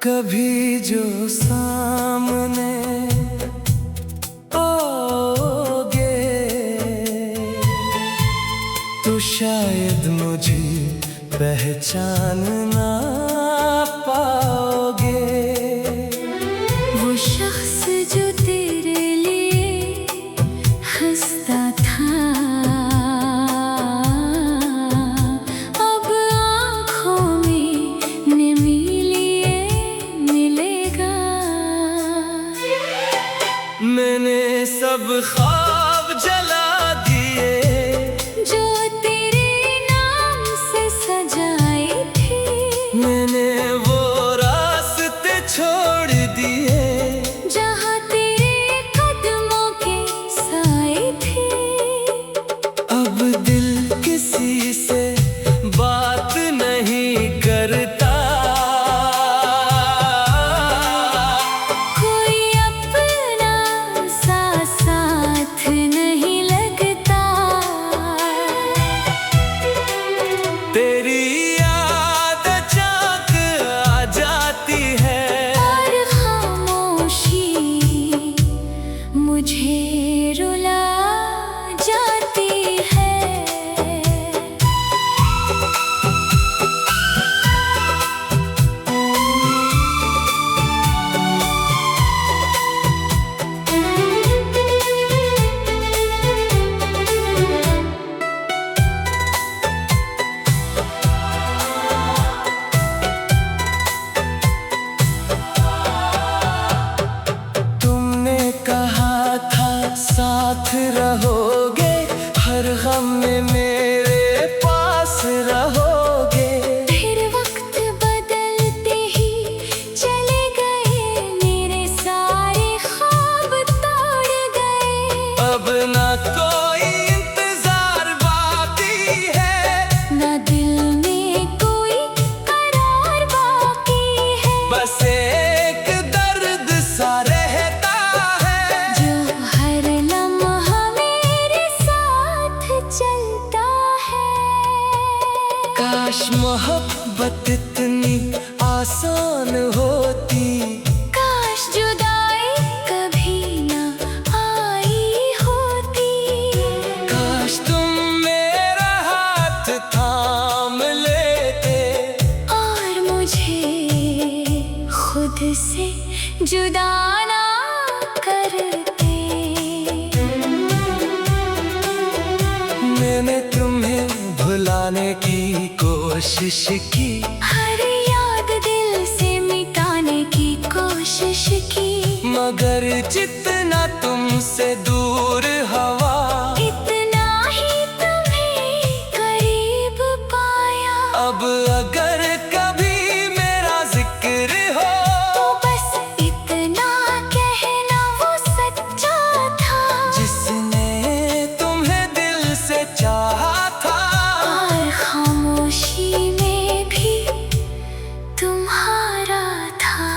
कभी जो सामने आओगे तो शायद मुझे पहचान ना पाओगे। वो शख्स जो तेरे लिए हंसता था अब आँखों में नमी लिए मिलेगा। मैंने सब ख्वाब जला दिए जो तेरे नाम से सजाई थी। मैंने वो रास्ते छोड़ दिए जहाँ तेरे कदमों के साए थे। अब दिल किसी से बात नहीं करता। कोई अपना सा साथ नहीं लगता। तेरी याद अचानक आ जाती है और खामोशी मुझे रुला जाती है। तुमने कहा था साथ रहोगे, हर गम में मेरे पास रहोगे। फिर वक्त बदलते ही चले गए, मेरे सारे ख्वाब तोड़ गए। अब ना कोई इंतजार बाकी है, ना दिल में कोई करार बाकी है। बस एक दर्द सा रहता है जो हर लम्हा मेरे साथ चलता है। काश मोहब्बत इतनी आसान होती, काश जुदाई कभी ना आई होती। काश तुम मेरा हाथ थाम लेते और मुझे खुद से जुदा ना करते। मैंने तुम्हें भुलाने की कोशिश की, हर याद दिल से मिटाने की कोशिश की। मगर जितना तुमसे दूर हवा, इतना ही तुम्हें करीब पाया। अब अगर कभी मेरा जिक्र हो तो बस इतना कहना वो सच्चा था। जिसने तुम्हें दिल से चाहा था। और खामोशी में भी तुम्हारा था।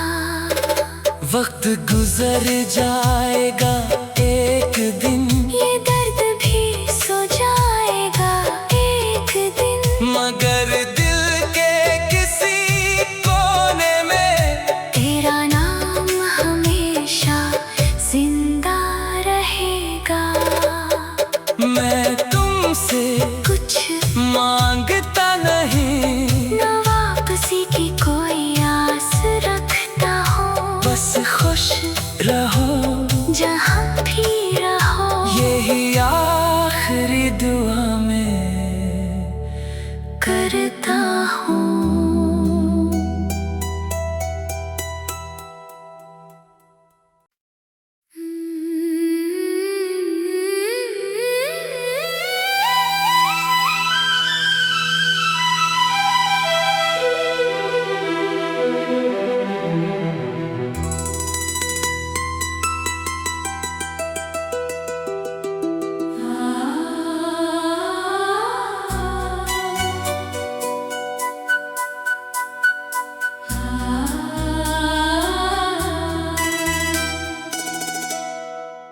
वक्त गुजर जाएगा एक दिन, ये दर्द भी सो जाएगा एक दिन। मगर दिल के किसी कोने में तेरा नाम हमेशा जिंदा रहेगा। मैं तुमसे कुछ मांगता नहीं, न वापसी की कोई आस रखता हो। बस खुश रहो जहाँ भी रहो, यही आखिरी दुआ मैं करता हूँ।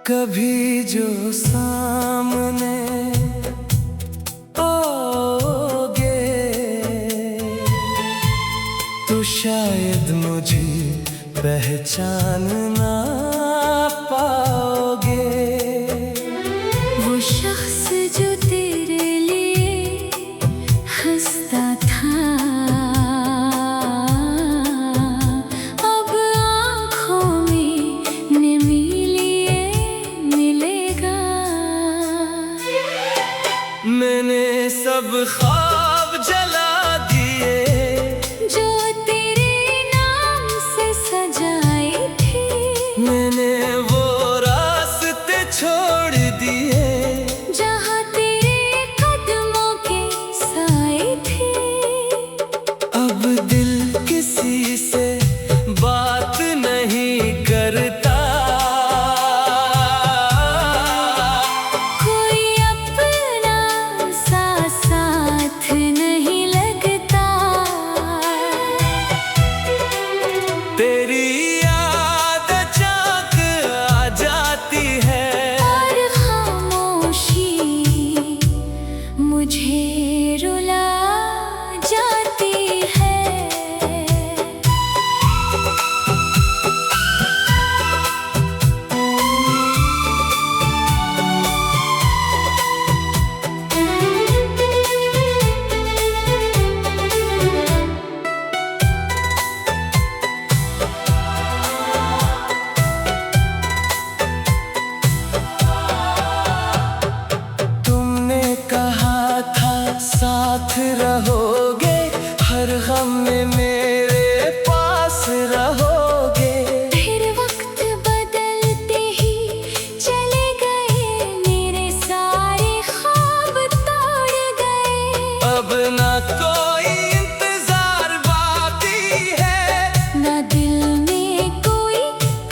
कभी जो सामने आओगे तो शायद मुझे पहचान ना पाओगे। वो शख्स जो तेरे लिए हंसता था, अब आँखों में नमी लिए मिलेगा। मैंने सब ख्वाब जला दिए जो तेरे नाम से सजाई थी, मैंने वो रास्ते छोड़ दिए जहाँ तेरे कदमों के साए थे। अब दिल किसी से बात नहीं करता, कोई अपना सा साथ नहीं लगता। तेरी याद अचानक आ जाती है और खामोशी मुझे रुला जाती है। तुमने कहा था साथ रहोगे, हर गम में मेरे पास रहोगे। फिर वक्त बदलते ही चले गए, मेरे सारे ख्वाब तोड़ गए। अब ना कोई इंतजार बाकी है, ना दिल में कोई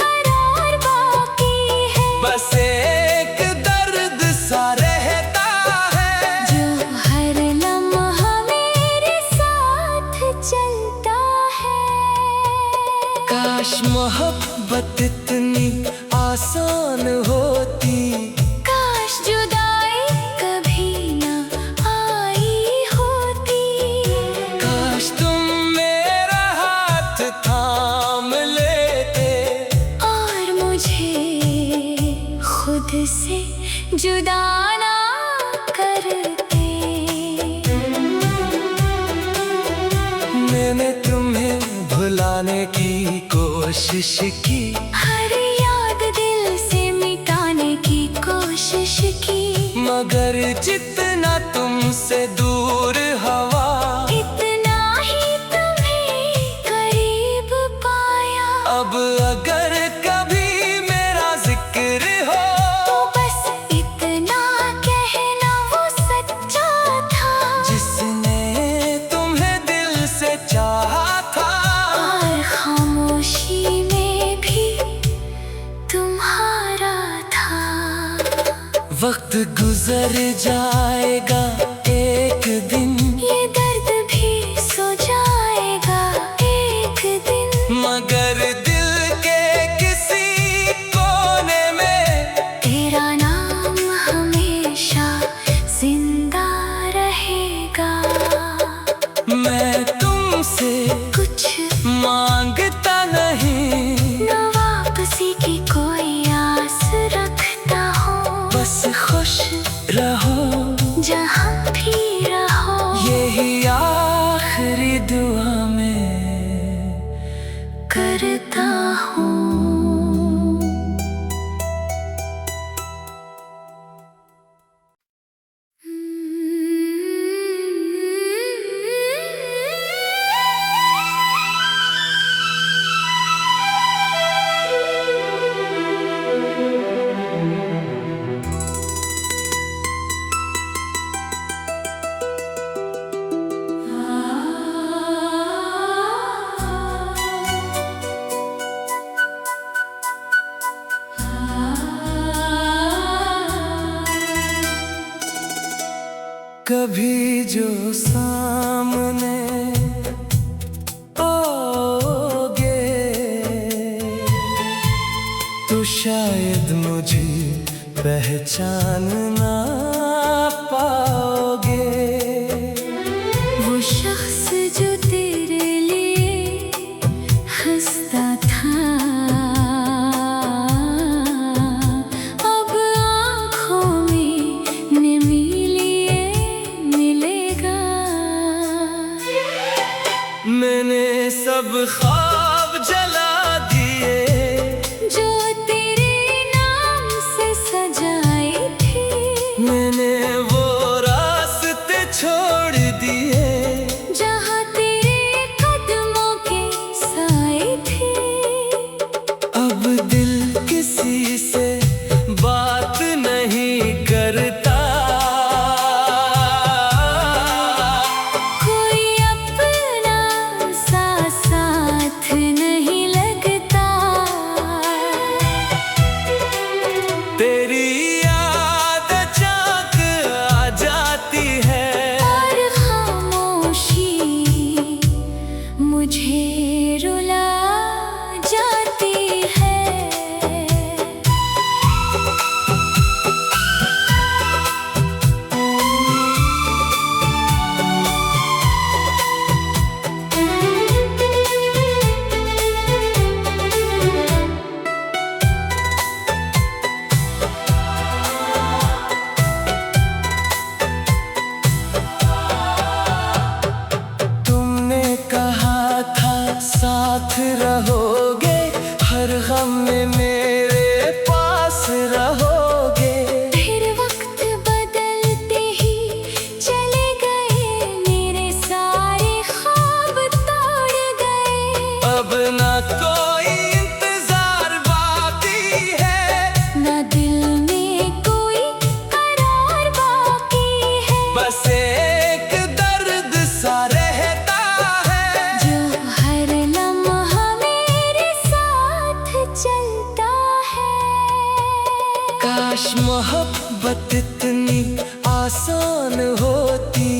करार बाकी है। बस एक दर्द सा रहता है जो हर लम्हा मेरे साथ चलता है। काश मोहब्बत इतनी आसान होती, काश जुदाई कभी ना आई होती। काश तुम मेरा हाथ थाम लेते और मुझे खुद से जुदा ना करते। मैंने तुम्हें भुलाने की कोशिश की, हर याद दिल से मिटाने की कोशिश की, मगर जितना तुमसे दूर हवा, इतना ही तुम्हें करीब पाया। अब अगर कभी मेरा जिक्र हो, तो बस इतना कहना वो सच्चा था, जिसने तुम्हें दिल से चाहा था। और खामोशी में भी तुम्हारा था। वक्त गुजर जाएगा एक दिन, ये दर्द भी सो जाएगा एक दिन, मगर दिल के किसी कोने में तेरा नाम हमेशा जिंदा रहेगा। मैं तुमसे कुछ मांगता नहीं, न वापसी की कोई आस रखता हूँ, बस खुश रहो जहाँ भी रहो। यही आखिरी दुआ में करता हूँ। कभी जो सामने आओगे तो शायद मुझे पहचान ना पाओगे। वो शख्स जो तेरे लिए सब ख्वाब जला दिए जो तेरे नाम से सजाए थे। मैंने वो रास्ते छोड़ दिए जहाँ तेरे कदमों के साए थे। अब दिल किसी से बात नहीं करता, कोई अपना सा साथ नहीं लगता। तेरी याद अचानक आ जाती है और खामोशी मुझे रुला जाती है। तुमने कहा था साथ रहोगे, हर गम में मेरे पास रहोगे। फिर वक्त बदलते ही चले गए, मेरे सारे ख्वाब तोड़ गए। अब ना कोई इंतजार बाकी है, ना दिल में कोई करार बाकी है। बस एक दर्द सा रहता है जो हर लम्हा मेरे साथ चलता है। काश मोहब्बत इतनी आसान होती,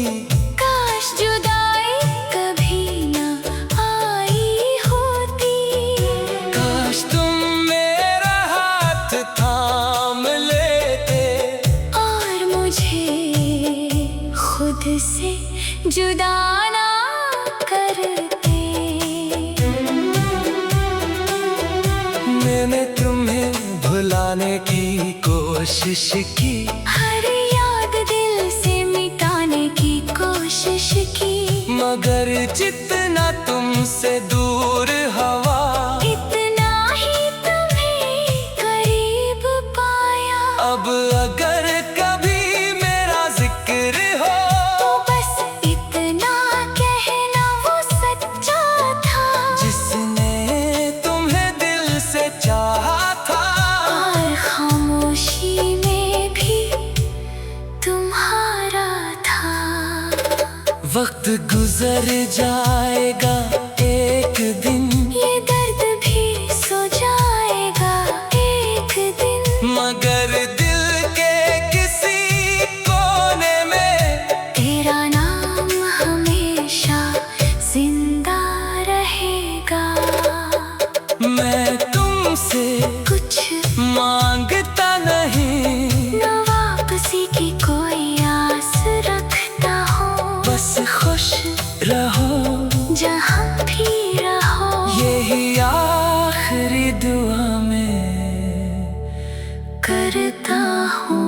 काश जुदाई कभी ना आई होती। काश तुम मेरा हाथ थाम लेते और मुझे खुद से जुदा ना करते। मैंने तुम्हें भुलाने की कोशिश की, हर याद दिल से मिटाने की कोशिश की। मगर जितना तुमसे दूर हवा, इतना ही तुम्हें करीब पाया। अब अगर कभी मेरा जिक्र हो, तो बस इतना कहना वो सच्चा था। जिसने तुम्हें दिल से चाहा था। और खामोशी में भी तुम्हारा था। वक्त गुजर जाएगा एक दिन, ये दर्द भी सो जाएगा एक दिन। मगर दिल के किसी कोने में तेरा नाम हमेशा जिंदा रहेगा। मैं तुमसे कुछ मांगता नहीं, न वापसी की कोई आस रखता हूँ। बस खुश रहो जहाँ भी रहो, यही आखिरी दुआ में करता हूँ।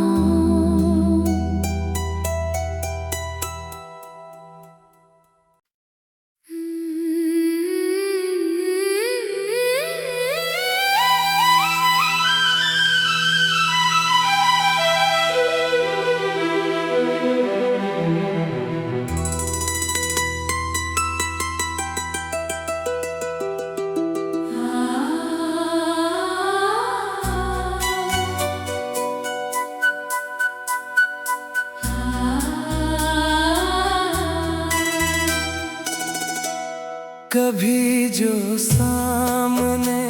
कभी जो सामने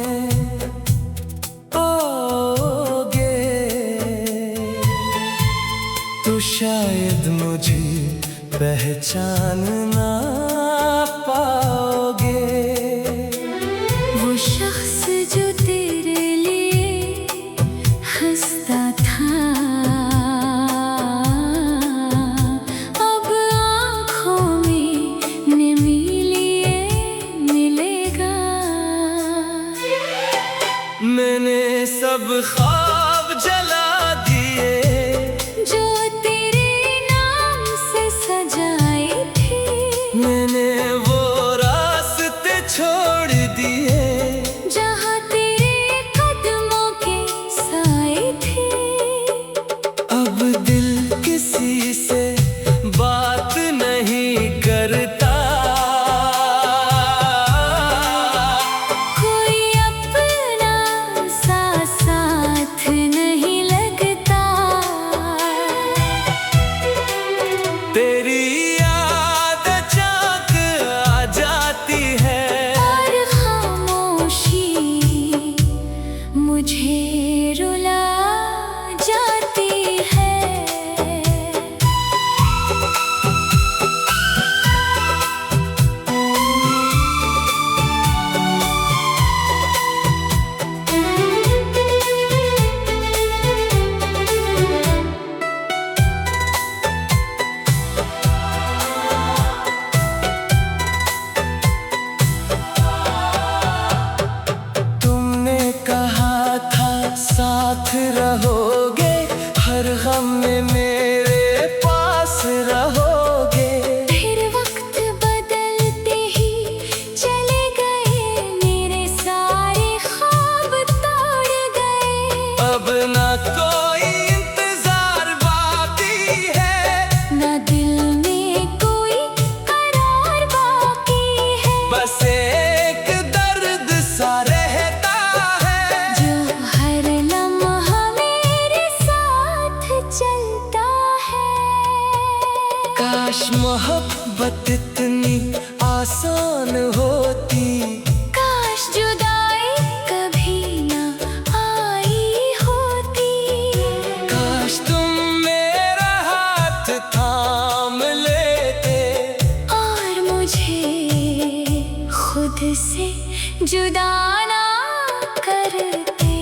आओगे तो शायद मुझे पहचान ना पाओगे। वो शख्स जो तेरे लिए हंसता था, अब आँखों में नमी लिए मिलेगा। मैंने सब ख्वाब जला दिए जो तेरे नाम से सजाए थे। मैंने वो रास्ते छोड़ दिए, जहाँ तेरे कदमों के साए थे। अब दिल किसी से बात नहीं करता, कोई अपना सा साथ नहीं लगता। तेरी याद अचानक आ जाती है, और खामोशी मुझे रुला जाती है। तुमने कहा था साथ रहोगे, हर गम में मेरे पास रहोगे। फिर वक्त बदलते ही चले गए, मेरे सारे ख्वाब तोड़ गए। अब ना कोई इंतजार बाकी है, ना दिल में कोई करार बाकी है। बस एक दर्द सा रहता है, जो हर लम्हा मेरे साथ चलता है। काश मोहब्बत इतनी आसान होती, काश जुदाई कभी ना आई होती। काश तुम मेरा हाथ थाम लेते, और मुझे खुद से जुदा ना करते।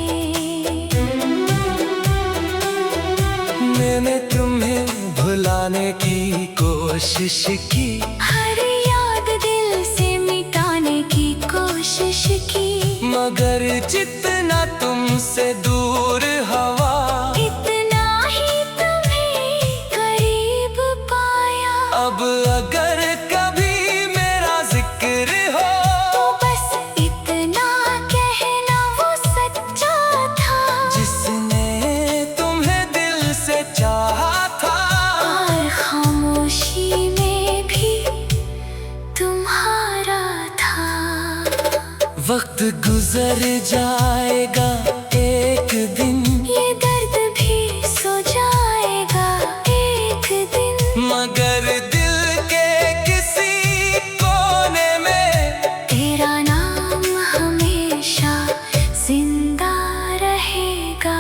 मैंने तुम्हें भुलाने की कोशिश की, हर याद दिल से मिटाने की कोशिश की। मगर जितना तुमसे दूर हवा, इतना ही तुम्हें करीब पाया। अब अगर कभी मेरा जिक्र हो, तो बस इतना कहना वो सच्चा था, जिसने तुम्हें दिल से चाहा था। और खामोशी में भी तुम्हारा था। वक्त गुजर जाएगा एक दिन, ये दर्द भी सो जाएगा एक दिन। मगर दिल के किसी कोने में तेरा नाम हमेशा जिंदा रहेगा।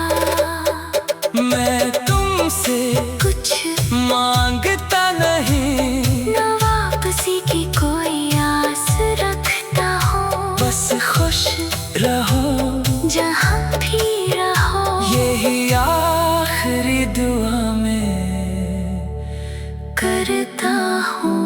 मैं तुमसे कुछ मांगता नहीं, न वापसी की कोई आस रखता हूँ। बस खुश रहो जहाँ भी रहो, यही आखिरी दुआ में करता हूँ।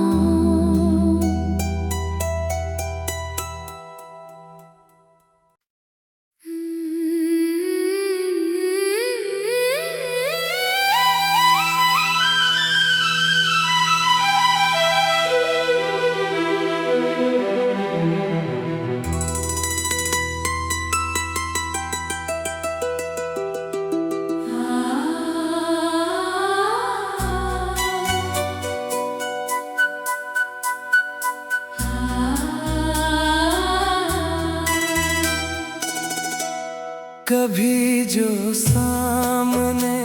कभी जो सामने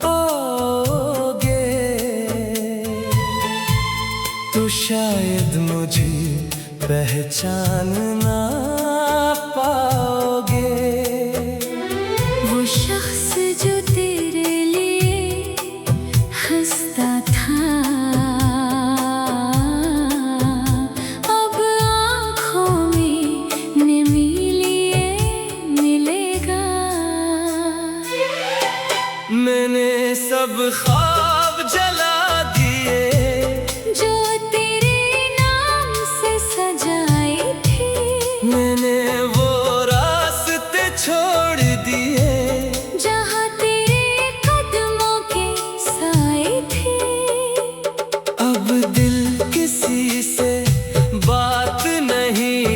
आओगे, तो शायद मुझे पहचान ना पाओगे। वो शख्स जो तेरे लिए हंसता था, अब आँखों में नमी लिए मिलेगा। मैंने सब ख्वाब जला दिए, जो तेरे नाम से सजाई थी। मैंने वो रास्ते छोड़ दिए, जहाँ तेरे कदमों के साए थे। अब दिल किसी से बात नहीं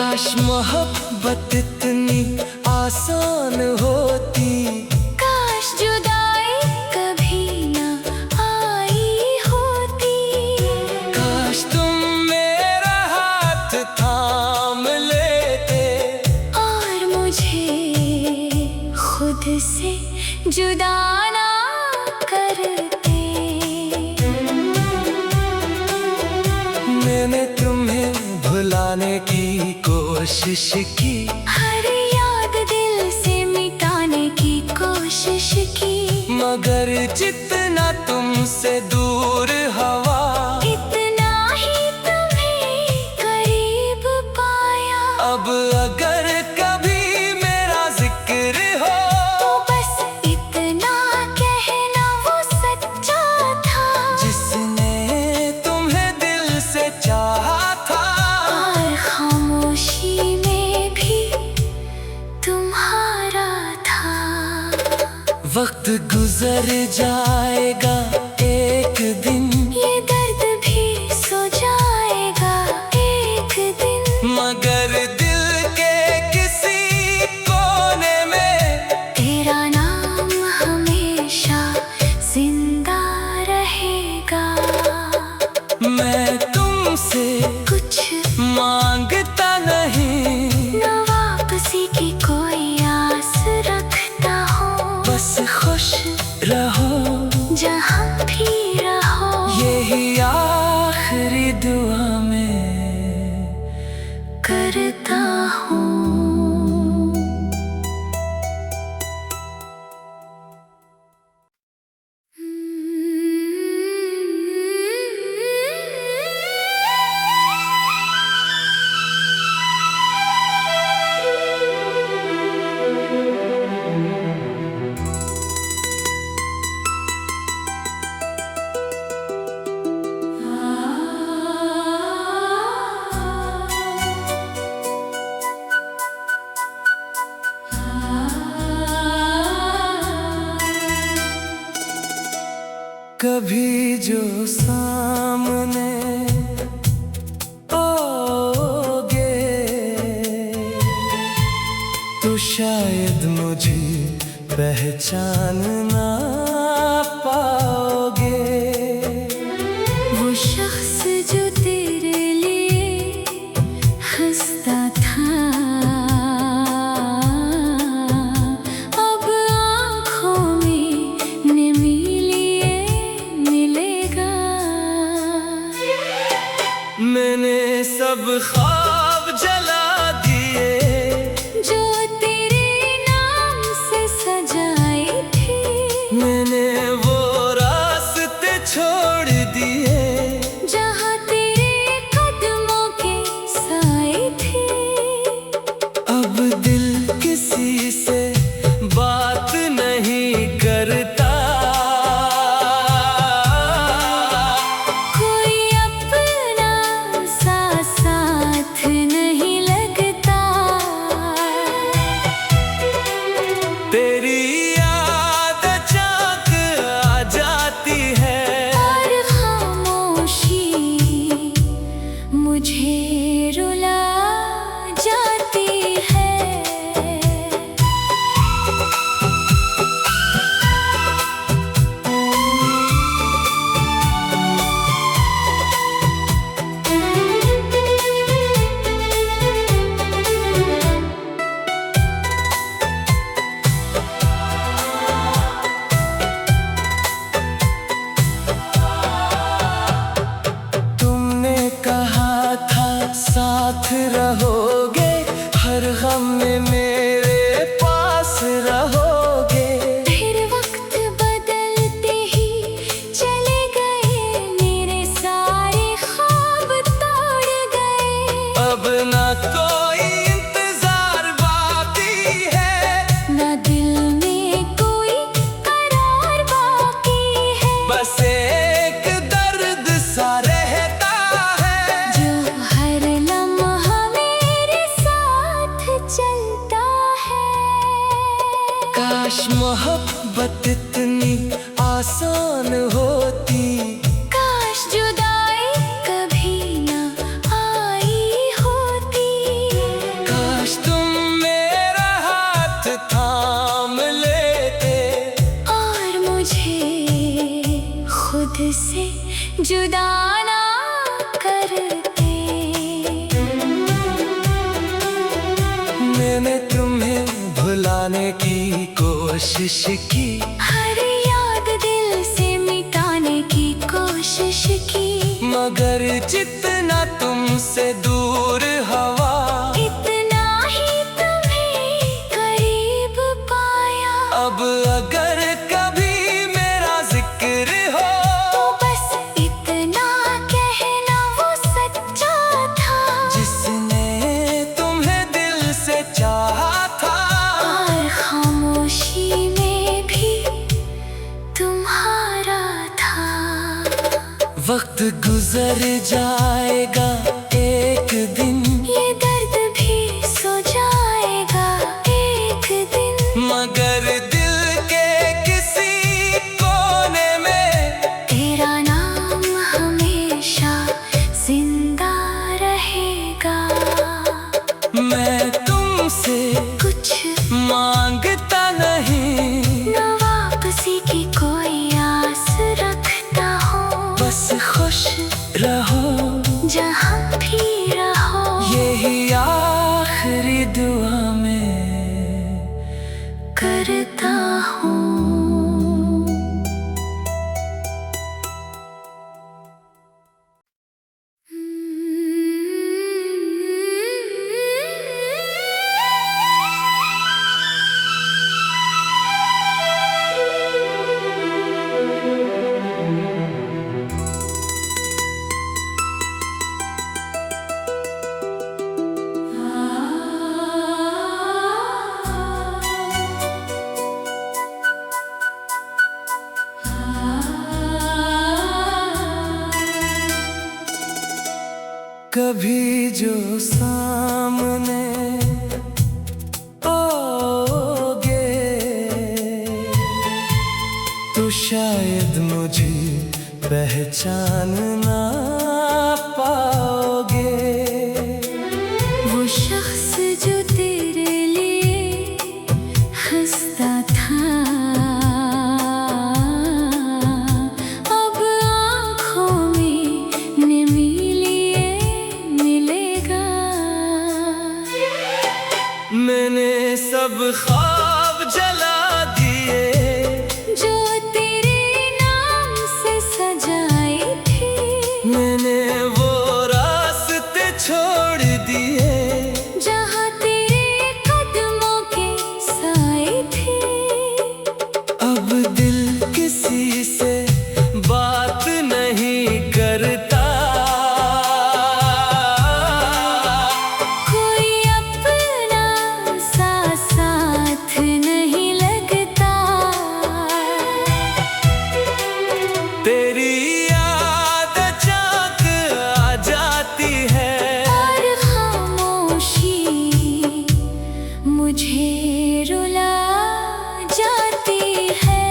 काश मोहब्बत इतनी आसान होती, काश जुदाई कभी न आई होती, काश तुम मेरा हाथ थाम लेते और मुझे खुद से जुदा ना करते। मैंने तुम्हें भुलाने की कोशिश की, हर याद दिल से मिटाने की कोशिश की, मगर जितना तुमसे दूर हवा, इतना ही तुम्हें करीब पाया। अब अगर कभी मेरा जिक्र हो, तो बस इतना कहना वो सच्चा था, जिसने तुम्हें दिल से चाहा था। और खामोशी में भी तुम्हारा था। वक्त गुजर जाएगा एक दिन, ये दर्द भी सो जाएगा एक दिन, मगर दिल के किसी कोने में तेरा नाम हमेशा जिंदा रहेगा। मैं तुमसे कुछ मांगता नहीं, न वापसी की कोई आस रखता हूँ, बस खुश रहो जहाँ भी रहो। यही आखिरी दुआ में करता हूँ। कभी जो सामने आओगे, तो शायद मुझे पहचान ना पाओगे। वो शख्स जो तेरे लिए हंसता था, अब आँखों में नमी लिए मिलेगा। मैंने सब ख्वाब जला दिए, जो तेरे नाम से सजाई थी, मैंने वो रास्ते छोड़ दिए, जहाँ तेरे कदमों के साए थे। अब दिल किसी से बात नहीं करता, कोई अपना सा साथ नहीं लगता। तेरी याद अचानक आ जाती है, और खामोशी मुझे रुला जाती है। तुमने कहा था साथ रहोगे, हर गम में मेरे पास रहोगे। फिर वक्त बदलते ही चले गए, मेरे सारे ख्वाब तोड़ गए। अब ना कोई इंतजार बाकी है, न दिल में कोई करार बाकी है, बस एक दर्द सा रहता है, जो हर लम्हा मेरे साथ चलता है। काश मोहब्बत इतनी आसान होती, काश जुदाई कभी न आई होती, जुदा ना करते। मैंने तुम्हें भुलाने की कोशिश की, हर याद दिल से मिटाने की कोशिश की, मगर जितना तुमसे दूर हवा, इतना ही तुम्हें करीब पाया। अब अगर कभी मेरा जिक्र हो, तो बस इतना कहना वो सच्चा था, जिसने तुम्हें दिल से चाहा था। और खामोशी में भी तुम्हारा था। वक्त गुजर जाएगा एक दिन, ये दर्द भी सो जाएगा एक दिन, मगर दिल के किसी कोने में तेरा नाम हमेशा जिंदा रहेगा। मैं तुमसे कुछ मांगता नहीं, न वापसी की कोई आस रखता हूँ, बस खुश रहो जहाँ भी रहो। यही आखिरी दुआ में करता हूँ। कभी जो सामने आओगे, तो शायद मुझे पहचान ना पाओगे। वो शख्स जो तेरे लिए हंसता था, अब आँखों में नमी लिए मिलेगा। मैंने सब ख्वाब जला दिए, जो तेरे नाम से सजाई थी, मैंने वो रास्ते छोड़ दिए, जहाँ तेरे कदमों के साए थे। अब दिल किसी से बात नहीं करता, कोई अपना सा साथ नहीं लगता। तेरी याद अचानक आ जाती है, और खामोशी मुझे रुला जाती है।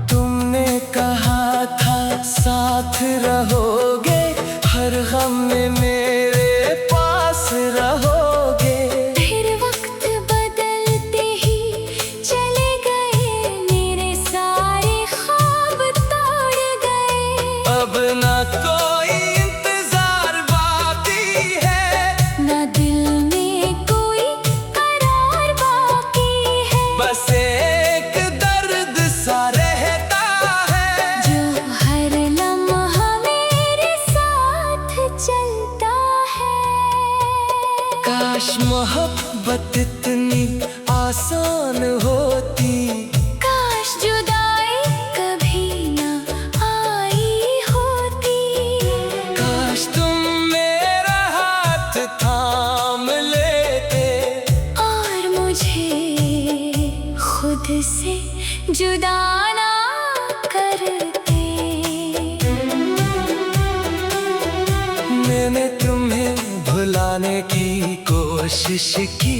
तुमने कहा था साथ रहोगे, हर गम में मेरे पास रहोगे। फिर वक्त बदलते ही चले गए, मेरे सारे ख्वाब तोड़ गए। अब ना कोई इंतजार बाकी है, न दिल में कोई करार बाकी है, बस एक दर्द सा रहता है, जो हर लम्हा मेरे साथ चलता है। काश मोहब्बत इतनी आसान होती, काश जुदाई कभी न आई होती, काश तुम मेरा हाथ थाम लेते, और मुझे खुद से जुदा ना करते। मैंने तुम्हें भुलाने की कोशिश की,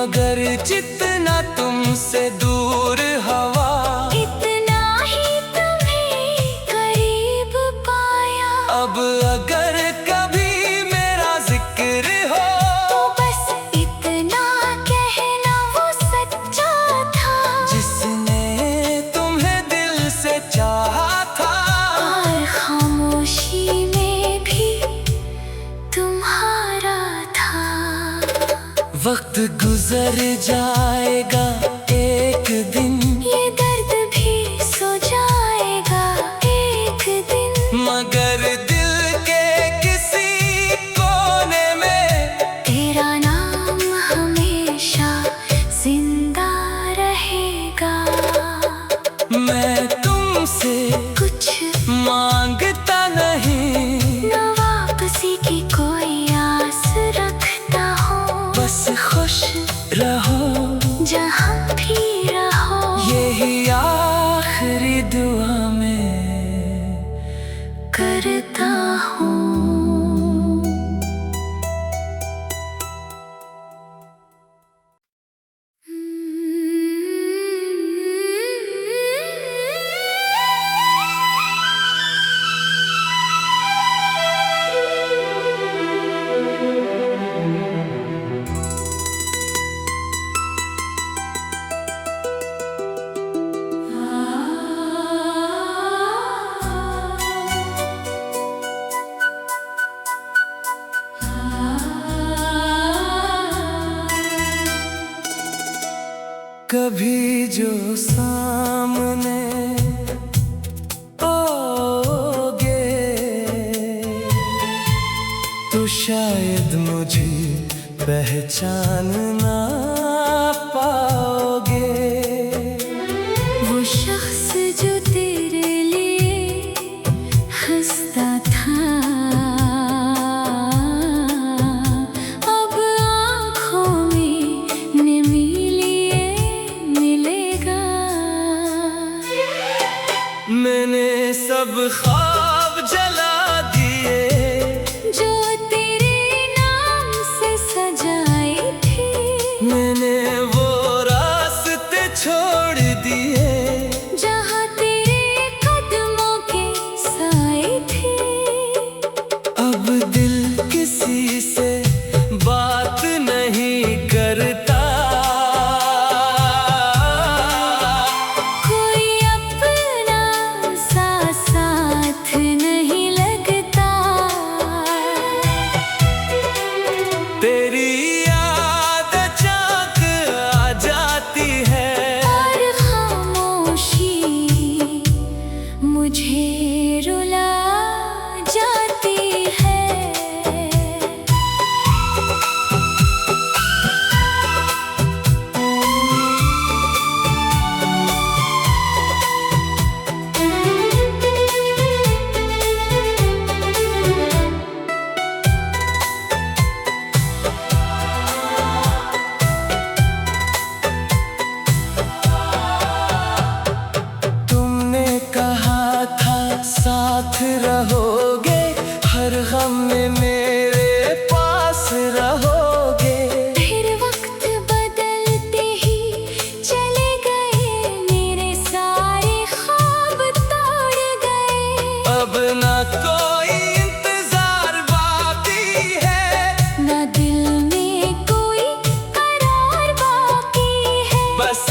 मगर जितना तुमसे दूर हवा, इतना ही तुम्हें करीब पाया। अब अगर कभी मेरा जिक्र हो, तो बस इतना कहना वो सच्चा था, जिसने तुम्हें दिल से चाहा था। और खामोशी में भी तुम्हारा था। वक्त गुजर जाएगा एक दिन, ये दर्द भी सो जाएगा एक दिन, मगर दिल के किसी कोने में तेरा नाम हमेशा जिंदा रहेगा। मैं तुमसे कुछ मांगता नहीं, न वापसी की कोई आस रखता हूँ, बस खुश रहो जहाँ भी रहो। यही आखिरी दुआ मैं करता हूँ। कभी जो सामने आओगे, तो शायद मुझे पहचान ना पाओगे। वो शख्स जो तेरे लिए हंसता था, अब आँखों में नमी लिए मिलेगा। मैंने सब ख्वाब जला दिए, जो तेरे नाम से सजाई थी, मैंने वो रास्ते छोड़ दिए, जहाँ तेरे कदमों के साए थे। अब दिल किसी से बात नहीं करता, कोई अपना सा साथ नहीं लगता। तेरी याद अचानक आ जाती है, और खामोशी मुझे रुला जाती है। तुमने कहा था साथ रहोगे, हर गम में मेरे पास रहोगे। फिर वक्त बदलते ही चले गए, मेरे सारे ख्वाब तोड़ गए। अब ना कोई इंतजार बाकी है, न दिल में कोई करार बाकी है। बस